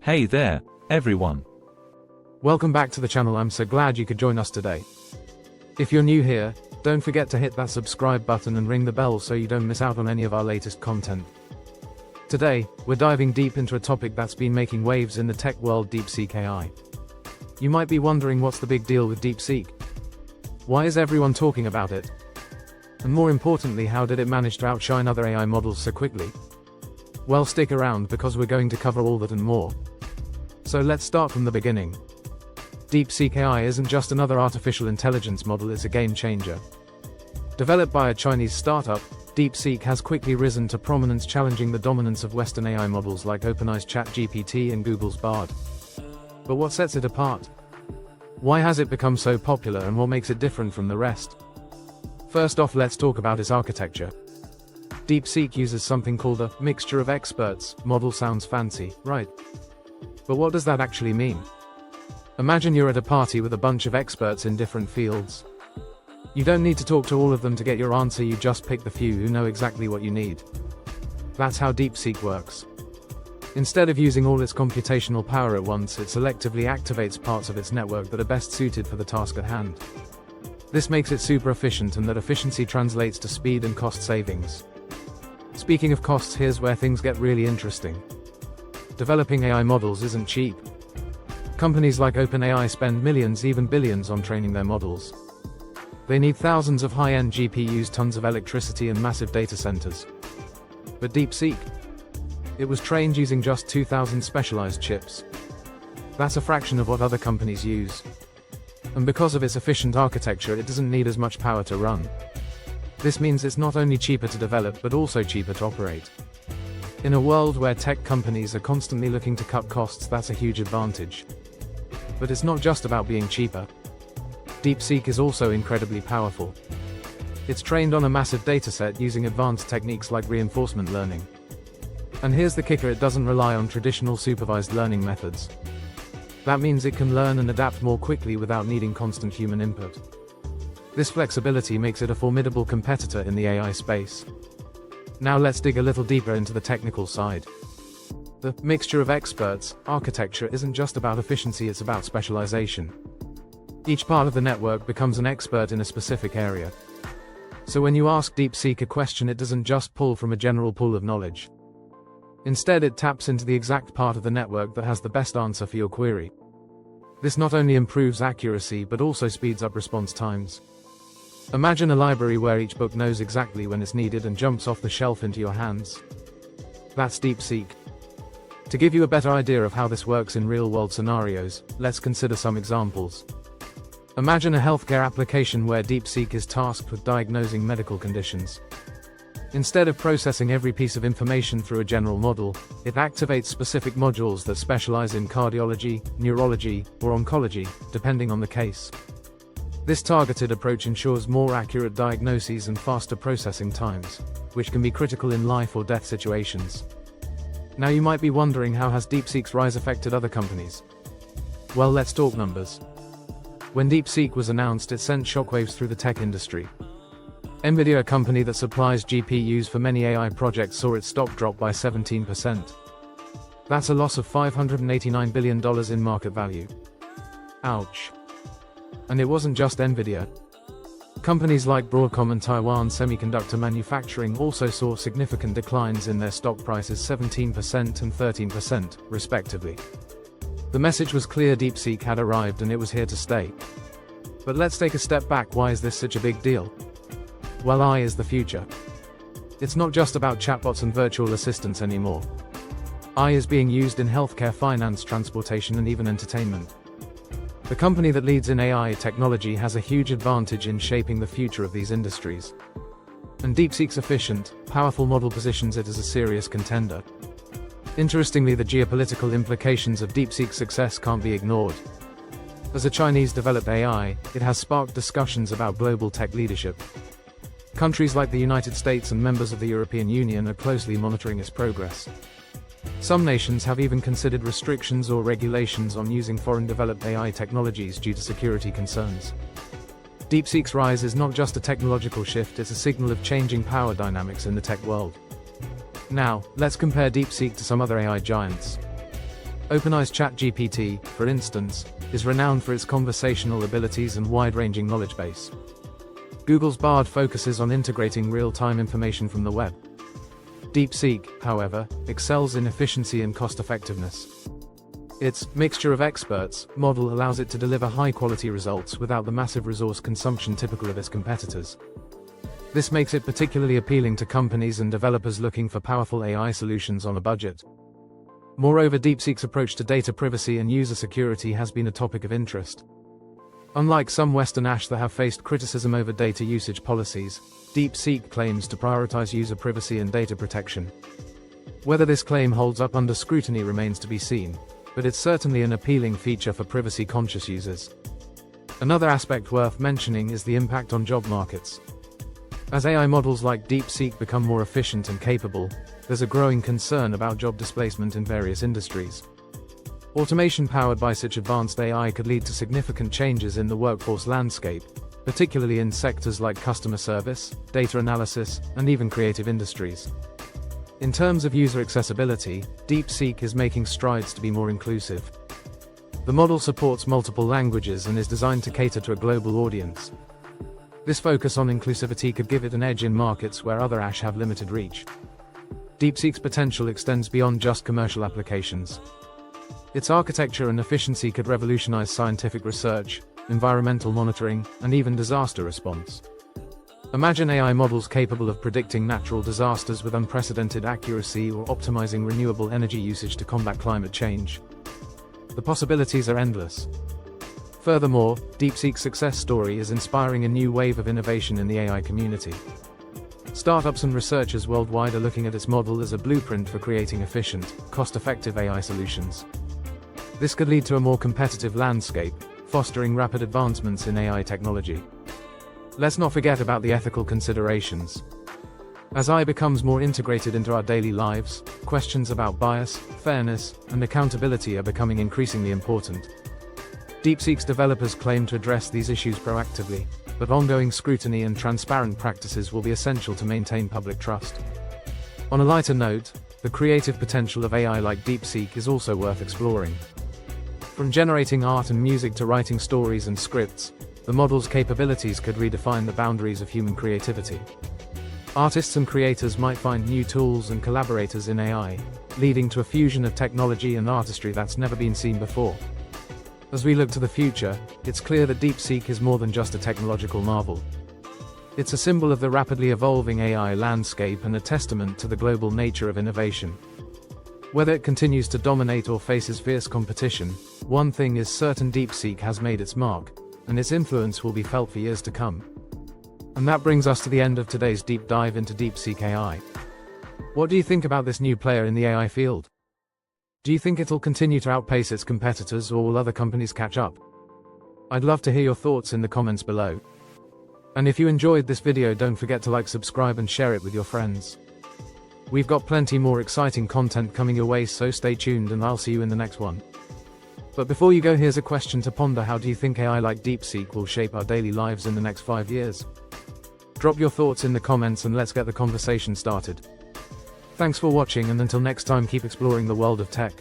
Hey there, everyone. Welcome back to the channel. I'm so glad you could join us today. If you're new here, don't forget to hit that subscribe button and ring the bell so you don't miss out on any of our latest content. Today, we're diving deep into a topic that's been making waves in the tech world: DeepSeek AI. You might be wondering, what's the big deal with DeepSeek? Why is everyone talking about it? And more importantly, how did it manage to outshine other AI models so quickly? Well, stick around because we're going to cover all that and more. So let's start from the beginning. DeepSeek AI isn't just another artificial intelligence model, it's a game changer. Developed by a Chinese startup, DeepSeek has quickly risen to prominence, challenging the dominance of Western AI models like OpenAI's ChatGPT and Google's Bard. But what sets it apart? Why has it become so popular, and what makes it different from the rest? First off, let's talk about its architecture. DeepSeek uses something called a mixture of experts. Model sounds fancy, right? But what does that actually mean? Imagine you're at a party with a bunch of experts in different fields. You don't need to talk to all of them to get your answer, you just pick the few who know exactly what you need. That's how DeepSeek works. Instead of using all its computational power at once, it selectively activates parts of its network that are best suited for the task at hand. This makes it super efficient, and that efficiency translates to speed and cost savings. Speaking of costs, here's where things get really interesting. Developing AI models isn't cheap. Companies like OpenAI spend millions, even billions, on training their models. They need thousands of high-end GPUs, tons of electricity, and massive data centers. But DeepSeek? It was trained using just 2,000 specialized chips. That's a fraction of what other companies use. And because of its efficient architecture, it doesn't need as much power to run. This means it's not only cheaper to develop, but also cheaper to operate. In a world where tech companies are constantly looking to cut costs, that's a huge advantage. But it's not just about being cheaper. DeepSeek is also incredibly powerful. It's trained on a massive dataset using advanced techniques like reinforcement learning. And here's the kicker: it doesn't rely on traditional supervised learning methods. That means it can learn and adapt more quickly without needing constant human input. This flexibility makes it a formidable competitor in the AI space. Now let's dig a little deeper into the technical side. The mixture of experts architecture isn't just about efficiency, it's about specialization. Each part of the network becomes an expert in a specific area. So when you ask DeepSeek a question, it doesn't just pull from a general pool of knowledge. Instead, it taps into the exact part of the network that has the best answer for your query. This not only improves accuracy, but also speeds up response times. Imagine a library where each book knows exactly when it's needed and jumps off the shelf into your hands. That's DeepSeek. To give you a better idea of how this works in real-world scenarios, let's consider some examples. Imagine a healthcare application where DeepSeek is tasked with diagnosing medical conditions. Instead of processing every piece of information through a general model, it activates specific modules that specialize in cardiology, neurology, or oncology, depending on the case. This targeted approach ensures more accurate diagnoses and faster processing times, which can be critical in life or death situations. Now you might be wondering, how has DeepSeek's rise affected other companies? Well, let's talk numbers. When DeepSeek was announced, it sent shockwaves through the tech industry. NVIDIA, a company that supplies GPUs for many AI projects, saw its stock drop by 17%. That's a loss of $589 billion in market value. Ouch. And it wasn't just NVIDIA. Companies like Broadcom and Taiwan Semiconductor Manufacturing also saw significant declines in their stock prices, 17% and 13%, respectively. The message was clear: DeepSeek had arrived and it was here to stay. But let's take a step back. Why is this such a big deal? Well, AI is the future. It's not just about chatbots and virtual assistants anymore. AI is being used in healthcare, finance, transportation, and even entertainment. The company that leads in AI technology has a huge advantage in shaping the future of these industries. And DeepSeek's efficient, powerful model positions it as a serious contender. Interestingly, the geopolitical implications of DeepSeek's success can't be ignored. As a Chinese-developed AI, it has sparked discussions about global tech leadership. Countries like the United States and members of the European Union are closely monitoring its progress. Some nations have even considered restrictions or regulations on using foreign-developed AI technologies due to security concerns. DeepSeek's rise is not just a technological shift, it's a signal of changing power dynamics in the tech world. Now, let's compare DeepSeek to some other AI giants. OpenAI's ChatGPT, for instance, is renowned for its conversational abilities and wide-ranging knowledge base. Google's Bard focuses on integrating real-time information from the web. DeepSeek, however, excels in efficiency and cost-effectiveness. Its mixture of experts model allows it to deliver high-quality results without the massive resource consumption typical of its competitors. This makes it particularly appealing to companies and developers looking for powerful AI solutions on a budget. Moreover, DeepSeek's approach to data privacy and user security has been a topic of interest. Unlike some Western apps that have faced criticism over data usage policies, DeepSeek claims to prioritize user privacy and data protection. Whether this claim holds up under scrutiny remains to be seen, but it's certainly an appealing feature for privacy-conscious users. Another aspect worth mentioning is the impact on job markets. As AI models like DeepSeek become more efficient and capable, there's a growing concern about job displacement in various industries. Automation powered by such advanced AI could lead to significant changes in the workforce landscape, particularly in sectors like customer service, data analysis, and even creative industries. In terms of user accessibility, DeepSeek is making strides to be more inclusive. The model supports multiple languages and is designed to cater to a global audience. This focus on inclusivity could give it an edge in markets where other apps have limited reach. DeepSeek's potential extends beyond just commercial applications. Its architecture and efficiency could revolutionize scientific research, environmental monitoring, and even disaster response. Imagine AI models capable of predicting natural disasters with unprecedented accuracy or optimizing renewable energy usage to combat climate change. The possibilities are endless. Furthermore, DeepSeek's success story is inspiring a new wave of innovation in the AI community. Startups and researchers worldwide are looking at its model as a blueprint for creating efficient, cost-effective AI solutions. This could lead to a more competitive landscape, fostering rapid advancements in AI technology. Let's not forget about the ethical considerations. As AI becomes more integrated into our daily lives, questions about bias, fairness, and accountability are becoming increasingly important. DeepSeek's developers claim to address these issues proactively, but ongoing scrutiny and transparent practices will be essential to maintain public trust. On a lighter note, the creative potential of AI like DeepSeek is also worth exploring. From generating art and music to writing stories and scripts, the model's capabilities could redefine the boundaries of human creativity. Artists and creators might find new tools and collaborators in AI, leading to a fusion of technology and artistry that's never been seen before. As we look to the future, it's clear that DeepSeek is more than just a technological marvel. It's a symbol of the rapidly evolving AI landscape and a testament to the global nature of innovation. Whether it continues to dominate or faces fierce competition, one thing is certain: DeepSeek has made its mark, and its influence will be felt for years to come. And that brings us to the end of today's deep dive into DeepSeekAI. What do you think about this new player in the AI field? Do you think it'll continue to outpace its competitors, or will other companies catch up? I'd love to hear your thoughts in the comments below. And if you enjoyed this video, don't forget to like, subscribe, and share it with your friends. We've got plenty more exciting content coming your way, so stay tuned and I'll see you in the next one. But before you go, here's a question to ponder: how do you think AI like DeepSeek will shape our daily lives in the next 5 years? Drop your thoughts in the comments and let's get the conversation started. Thanks for watching, and until next time, keep exploring the world of tech.